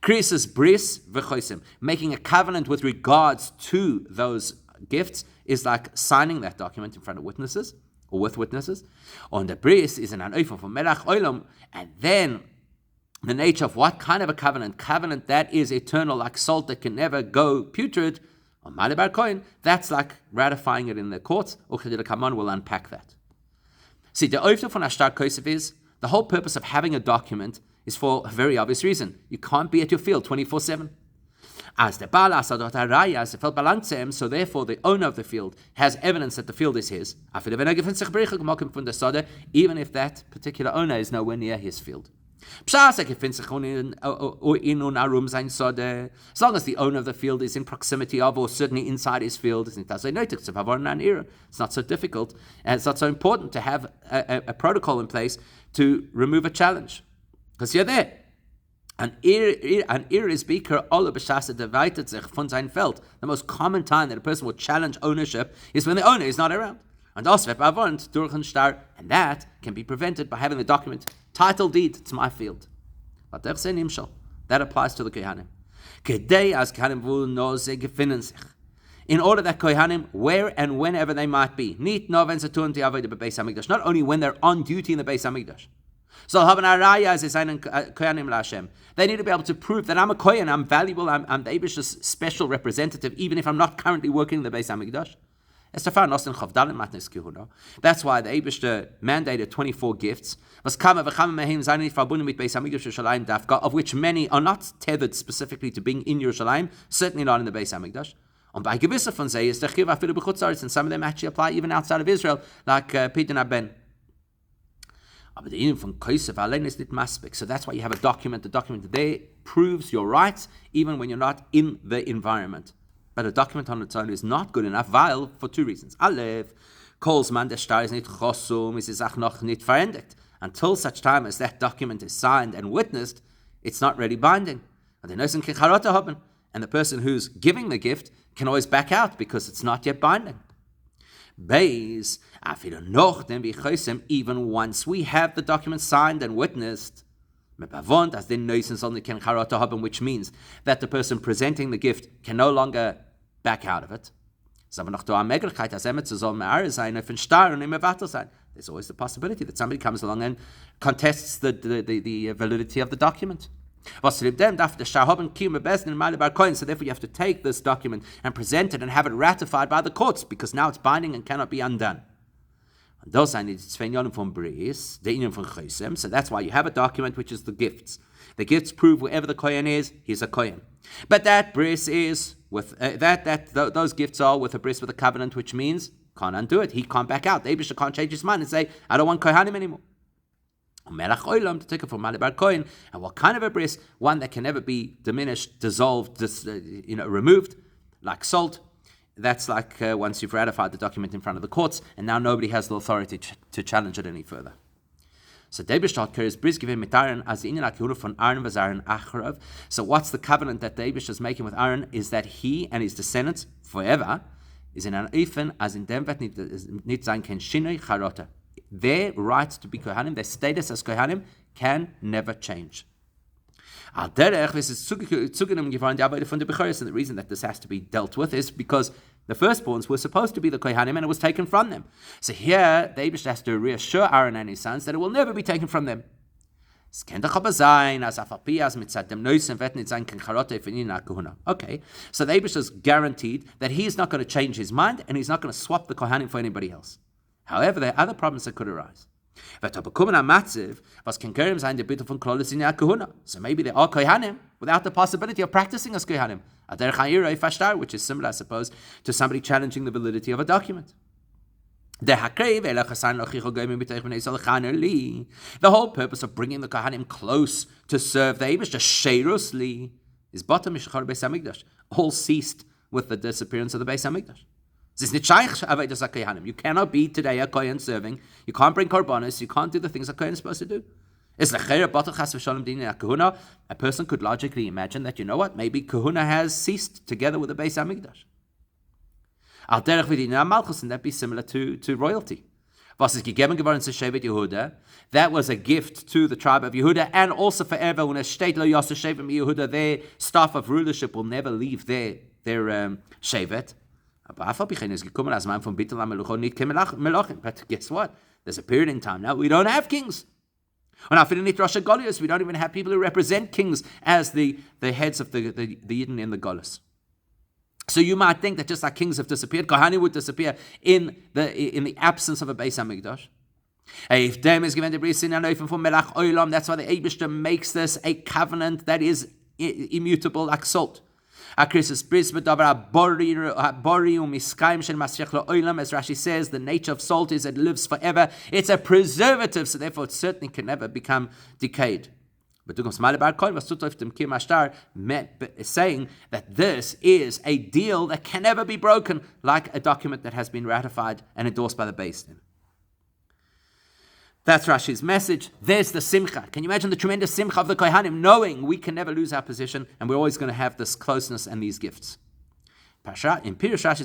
Krisis Bris V'chosim, making a covenant with regards to those gifts is like signing that document in front of witnesses, or with witnesses. On the bris is an oifer for melach olam, and then the nature of what kind of a covenant that is eternal, like salt that can never go putrid. On Malibar Kohen, that's like ratifying it in the courts. Uchedil Kaman will unpack that. See, the oifer von Ashtar Kosef is the whole purpose of having a document is for a very obvious reason. You can't be at your field 24/7. As the Baal Asadot Haraya, as the field belongs to him, so therefore the owner of the field has evidence that the field is his, even if that particular owner is nowhere near his field. As long as the owner of the field is in proximity of or certainly inside his field, it's not so difficult and it's not so important to have a protocol in place to remove a challenge, because you're there. An ir is beker alle beschasset erweitert sich von sein Feld. The most common time that a person will challenge ownership is when the owner is not around. And that can be prevented by having the document, title deed to my field. But that applies to the kohanim. in order that kohanim, where and whenever they might be, not only when they're on duty in the Beis Hamikdash. So they need to be able to prove that I'm a kohen, I'm valuable, I'm the Eibish's special representative, even if I'm not currently working in the Beis Hamikdash. That's why the Eibush mandated 24 gifts, of which many are not tethered specifically to being in Yerushalayim, certainly not in the Beis Hamikdash. And some of them actually apply even outside of Israel, like Pidyon Aben. So that's why you have a document. The document there proves your rights even when you're not in the environment. But a document on its own is not good enough, while for two reasons. Aleph, man der Star is nicht chosum, is auch noch nicht verendigt. Until such time as that document is signed and witnessed, it's not really binding. And the person who's giving the gift can always back out because it's not yet binding. Beis, even once we have the document signed and witnessed, which means that the person presenting the gift can no longer back out of it. There's always the possibility that somebody comes along and contests the validity of the document. So therefore you have to take this document and present it and have it ratified by the courts, because now it's binding and cannot be undone. So that's why you have a document which is the gifts. The gifts prove wherever the kohen is, he's a kohen. But that bris is with those gifts are with a bris with a covenant, which means can't undo it. He can't back out. The Eibishter can't change his mind and say, I don't want kohanim anymore. To take it from Malibar Kohen, and what kind of a bris? One that can never be diminished, dissolved, removed, like salt. That's like once you've ratified the document in front of the courts, and now nobody has the authority to challenge it any further. So So what's the covenant that the Eibush is making with Aaron is that he and his descendants forever is in an Eifen as in dem nit sein ken shinoi charota. Their right to be kohanim, their status as kohanim, can never change. And the reason that this has to be dealt with is because the firstborns were supposed to be the kohanim and it was taken from them. So here, the Eibush has to reassure Aaron and his sons that it will never be taken from them. Okay, so the Eibush is guaranteed that he's not going to change his mind and he's not going to swap the kohanim for anybody else. However, there are other problems that could arise. So maybe there are kohanim without the possibility of practicing as kohanim, which is similar, I suppose, to somebody challenging the validity of a document. The whole purpose of bringing the kohanim close to serve the Eibush, is all ceased with the disappearance of the Beis Hamikdash. You cannot be today a kohen serving. You can't bring korbanos. You can't do the things a kohen is supposed to do. A person could logically imagine that, you know what, maybe kahuna has ceased together with the Beis Hamikdash. And that be similar to royalty. That was a gift to the tribe of Yehuda, and also forever when a state lo yasser shevet Yehuda, their staff of rulership will never leave their shevet. But guess what? There's a period in time now we don't have kings. We don't even have people who represent kings as the heads of the Yidden in the Golus. So you might think that just like kings have disappeared, kohanim would disappear in the absence of a Beis Hamikdash. If them is given the bris in an open for melach olam, that's why the Eibushter makes this a covenant that is immutable like salt. As Rashi says, the nature of salt is it lives forever. It's a preservative, so therefore it certainly can never become decayed. But saying that this is a deal that can never be broken, like a document that has been ratified and endorsed by the Beis Din. That's Rashi's message. There's the simcha. Can you imagine the tremendous simcha of the kohanim, knowing we can never lose our position and we're always going to have this closeness and these gifts? In Pirush Rashi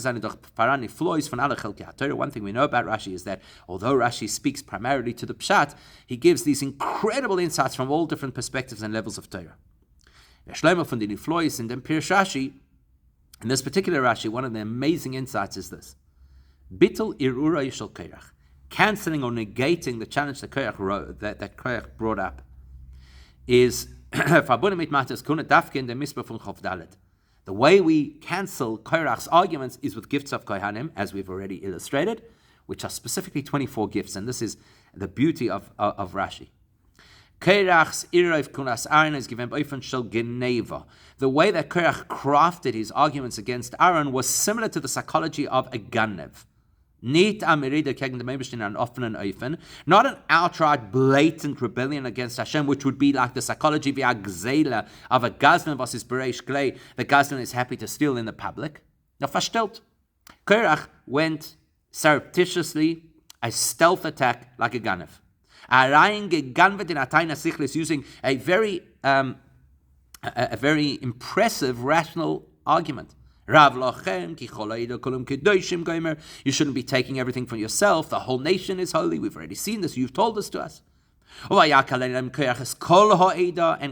Parani flows von alle Chelkei HaTorah. One thing we know about Rashi is that although Rashi speaks primarily to the Pshat, he gives these incredible insights from all different perspectives and levels of Torah. Shlomo von den Flois in dem Pirush Rashi In this particular Rashi, one of the amazing insights is this. Bitul irura yishal Korach, cancelling or negating the challenge that Korach brought up, is verbunden mit Matas Kuna Dafke in der Misper von Chof Dalet. The way we cancel Korach's arguments is with gifts of kohanim, as we've already illustrated, which are specifically 24 gifts, and this is the beauty of Rashi. Korach's Irov Kunas Aaron is given Oifen Shel Geneva. The way that Korach crafted his arguments against Aaron was similar to the psychology of a Ganev. Nicht amirida gegen den Eibishter an offenen Oifen, not an outright, blatant rebellion against Hashem, which would be like the psychology via Gzela of a Gazlan was his Bereish Glei. The Gazlan is happy to steal in the public. Now, verstellt. Korach went surreptitiously, a stealth attack like a Ganev. Using a very impressive rational argument. You shouldn't be taking everything for yourself. The whole nation is holy. We've already seen this. You've told this to us. And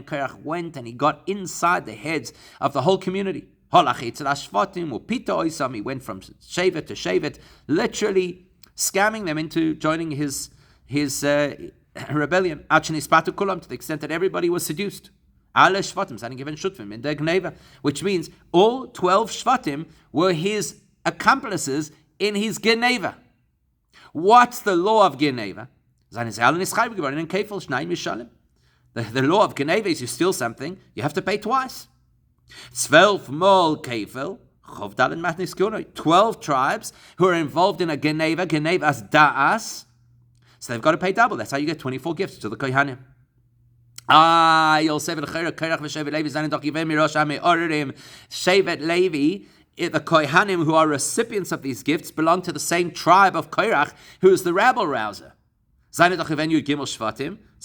Korach went and he got inside the heads of the whole community. He went from Shevet to Shevet, literally scamming them into joining his rebellion, to the extent that everybody was seduced. Which means all 12 Shvatim were his accomplices in his Geneva. What's the law of Geneva? The law of Geneva is you steal something, you have to pay twice. 12 mol kefil, 12 tribes who are involved in a Geneva as da'as, so they've got to pay double. That's how you get 24 gifts to the kohanim. Shevet Levi, the kohanim who are recipients of these gifts, belong to the same tribe of Korach, who is the rabble rouser. So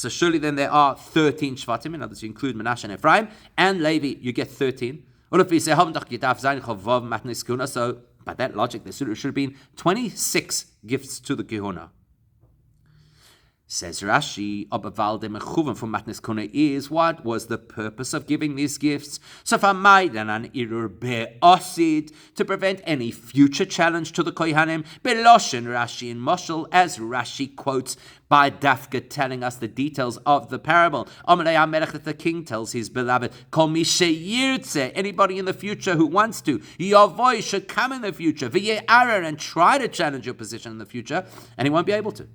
surely then there are 13 Shvatim, in other words, you include Menashe and Ephraim, and Levi, you get 13. So by that logic, there should have been 26 gifts to the Kehuna. Says Rashi, from Matnes Kuna is, what was the purpose of giving these gifts? So to prevent any future challenge to the Kohanim, Beloshin Rashi in Moshel, as Rashi quotes by Dafka telling us the details of the parable. That the king tells his beloved, anybody in the future who wants to, your voice should come in the future, and try to challenge your position in the future, and he won't be able to.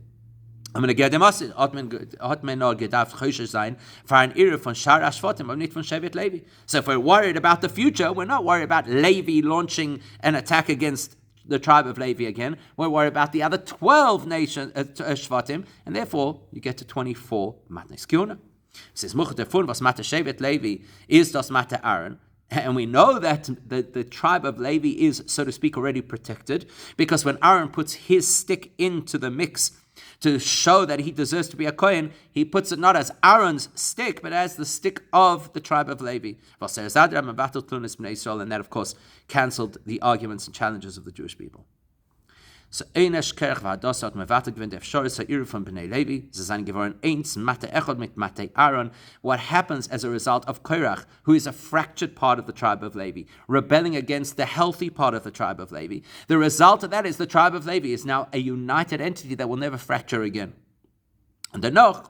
I'm going to get them aus. Hat man nur gedacht, Choshesh sein, für ein Irre von Shar Ashvatim, aber nicht von Shevet Levi. So if we're worried about the future, we're not worried about Levi launching an attack against the tribe of Levi again. We're worried about the other 12 nations, Shvatim, and therefore you get to 24 Matnes Kiona. It says, Muchat Efun, was Mata Shevet Levi, is das Mata Aaron. And we know that the tribe of Levi is, so to speak, already protected, because when Aaron puts his stick into the mix, to show that he deserves to be a Kohen, he puts it not as Aaron's stick, but as the stick of the tribe of Levi. And that, of course, cancelled the arguments and challenges of the Jewish people. So, Einesh Kerch v'Hadas hat mevater gewinnt Efshoris ha'Iru von Bnei Levi. Sie seien geworden eins Mate Echad mit Mate Aaron. What happens as a result of Korach, who is a fractured part of the tribe of Levi, rebelling against the healthy part of the tribe of Levi. The result of that is the tribe of Levi is now a united entity that will never fracture again. And now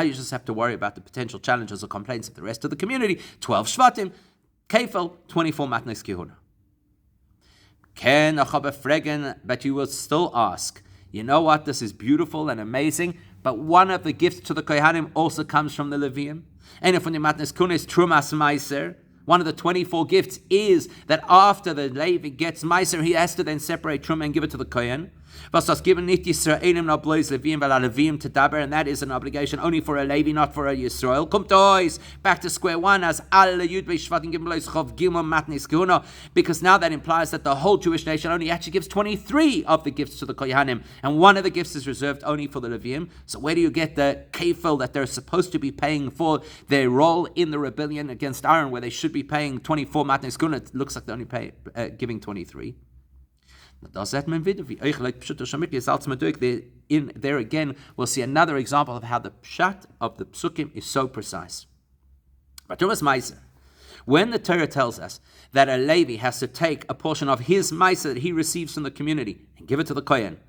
you just have to worry about the potential challenges or complaints of the rest of the community. 12 Shvatim, Kefel, 24 Matnes Kehuna. But you will still ask, you know what, this is beautiful and amazing, but one of the gifts to the Kohanim also comes from the Levium. And if when the Matnes Kuna is Trumas Meiser, one of the 24 gifts is that after the Levi gets Meiser, he has to then separate Truma and give it to the Kohen. Was das given nicht Yisraelim no blois Levim weil Levim to daber, and that is an obligation only for a Levi, not for a Yisrael. Kommt euch back to square one as alle Yudbei Shvatim geben blois Chov Gimel Matnes Kehuna, because now that implies that the whole Jewish nation only actually gives 23 of the gifts to the Kohanim, and one of the gifts is reserved only for the Levim. So where do you get the kefil that they're supposed to be paying for their role in the rebellion against Aaron, where they should be paying 24 Matnes Kehuna? It looks like they only giving 23. There again, we'll see another example of how the pshat of the psukim is so precise. But Thomas Meiser, When the Torah tells us that a Levi has to take a portion of his ma'aser that he receives from the community and give it to the Kohen,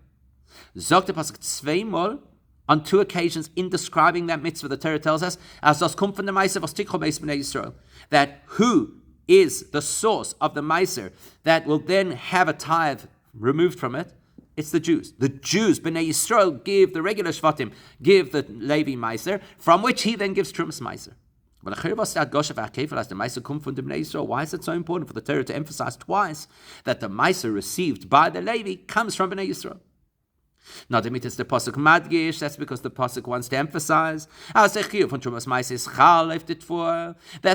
Zogt the Pasuk zweimal, on two occasions in describing that mitzvah, the Torah tells us, as das kommt von der Ma'aser, was tikcho beis bnei Yisrael, that who is the source of the ma'aser that will then have a tithe removed from it? It's the Jews. The Jews, Bnei Yisrael, give the regular Shvatim, give the Levi ma'aser, from which he then gives Trumas ma'aser. Why is it so important for the Torah to emphasize twice that the ma'aser received by the Levi comes from Bnei Yisrael? Not that it's the pasuk madgish. That's because the pasuk wants to emphasize that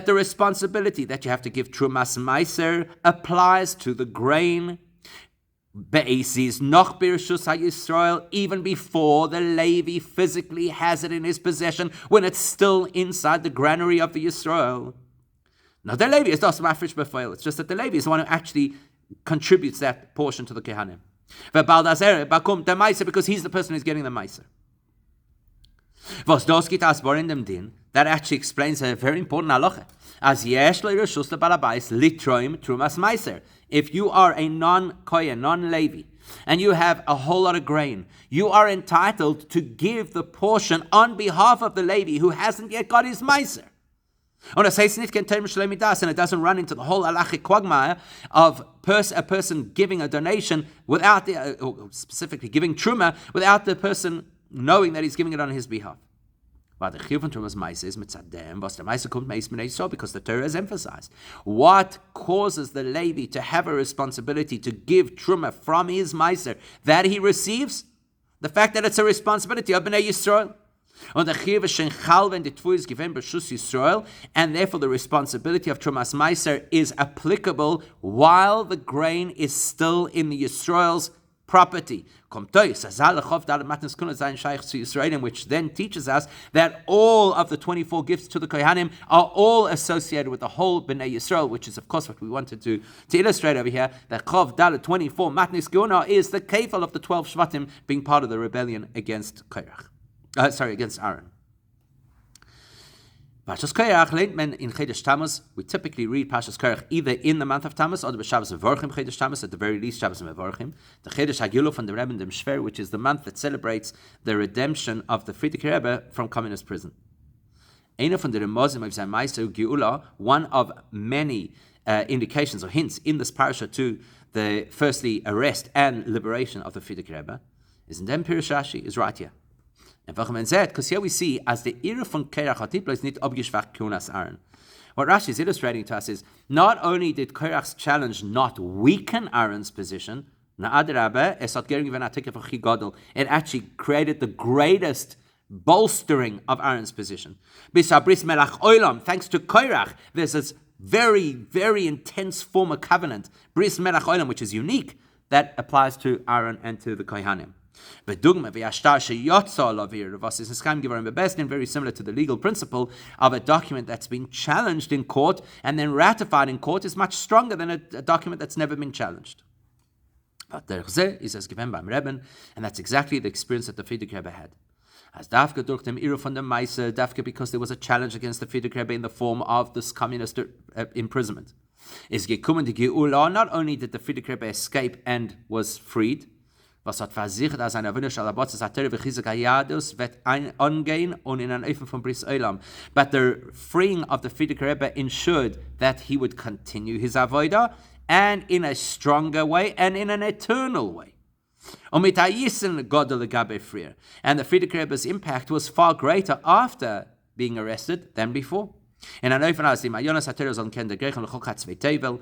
the responsibility that you have to give Trumas ma'aser applies to the grain. Be'esis noch birshus HaYisrael, even before the Levi physically has it in his possession, when it's still inside the granary of the Yisrael. Now the Levi is das mafresh befeil. It's just that the Levi is the one who actually contributes that portion to the kohanim. Because he's the person who's getting the ma'aser. That actually explains a very important halacha. As yesh le'reshus le'balabais litroim trumas ma'aser. If you are a non-kohen, non-Levi, and you have a whole lot of grain, you are entitled to give the portion on behalf of the Levi who hasn't yet got his ma'aser. And it doesn't run into the whole halachic quagmire of a person giving a donation without specifically giving truma without the person knowing that he's giving it on his behalf. But the chiyuv von trumas ma'aser is mitzadem, was der ma'aser kommt meis bnei Yisrael, because the Torah has emphasized what causes the Levi to have a responsibility to give truma from his ma'aser that he receives. The fact that it's a responsibility of bnei Yisrael. And therefore the responsibility of Trumas ma'aser is applicable while the grain is still in the Yisrael's property. Which then teaches us that all of the 24 gifts to the kohanim are all associated with the whole Bnei Yisrael, which is of course what we wanted to illustrate over here, that Chav Dalet 24 Matnis Geuna is the kefal of the 12 Shvatim being part of the rebellion against Korach. Against Aaron. Pashas Korach learnt men in Chedesh Tammuz. We typically read Pashas Korach either in the month of Tammuz or the Shabbos Mevorchim Chedesh Tammuz, at the very least Shabbos Mevorchim. The Chedesh Hagilu from the Rebbe Dem Shver, which is the month that celebrates the redemption of the Frierdiker Rebbe from communist prison. Einer von der Remozim of sein Meister Geula, one of many indications or hints in this parasha to the firstly arrest and liberation of the Frierdiker Rebbe, is in dem Pirush Rashi, is right here. Because here we see, as the era von Korach Hatiplo is nicht abgeschwacht Kunas Aaron. What Rashi is illustrating to us is, not only did Korach's challenge not weaken Aaron's position, it actually created the greatest bolstering of Aaron's position. Thanks to Korach, there's this very, very intense form of covenant, Bris Melach Olam, which is unique, that applies to Aaron and to the Kohanim. Very similar to the legal principle of a document that's been challenged in court and then ratified in court is much stronger than a document that's never been challenged. And that's exactly the experience that the Frierdiker Rebbe had. As Dafka durch dem Iru von der Meiser, Dafka because there was a challenge against the Frierdiker Rebbe in the form of this communist imprisonment. Not only did the Frierdiker Rebbe escape and was freed, was hat versichert, als eine Wunsch aller Bots, dass der Bechizuk Hayadus wird angehen und in ein Öfen von Bris Olam. But the freeing of the Frierdiker Rebbe ensured that he would continue his avodah, and in a stronger way and in an eternal way. And the Frierdiker Rebbe's impact was far greater after being arrested than before. In an Öfen als die Majonas Hateros on Ken der Grech und Chokhat Zweitevel,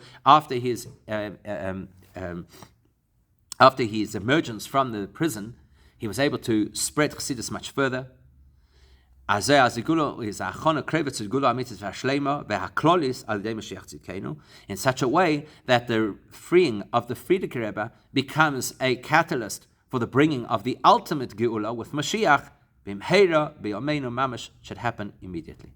after his emergence from the prison, he was able to spread Chassidus much further. In such a way that the freeing of the Frierdiker Rebbe becomes a catalyst for the bringing of the ultimate Geula with Mashiach, should happen immediately.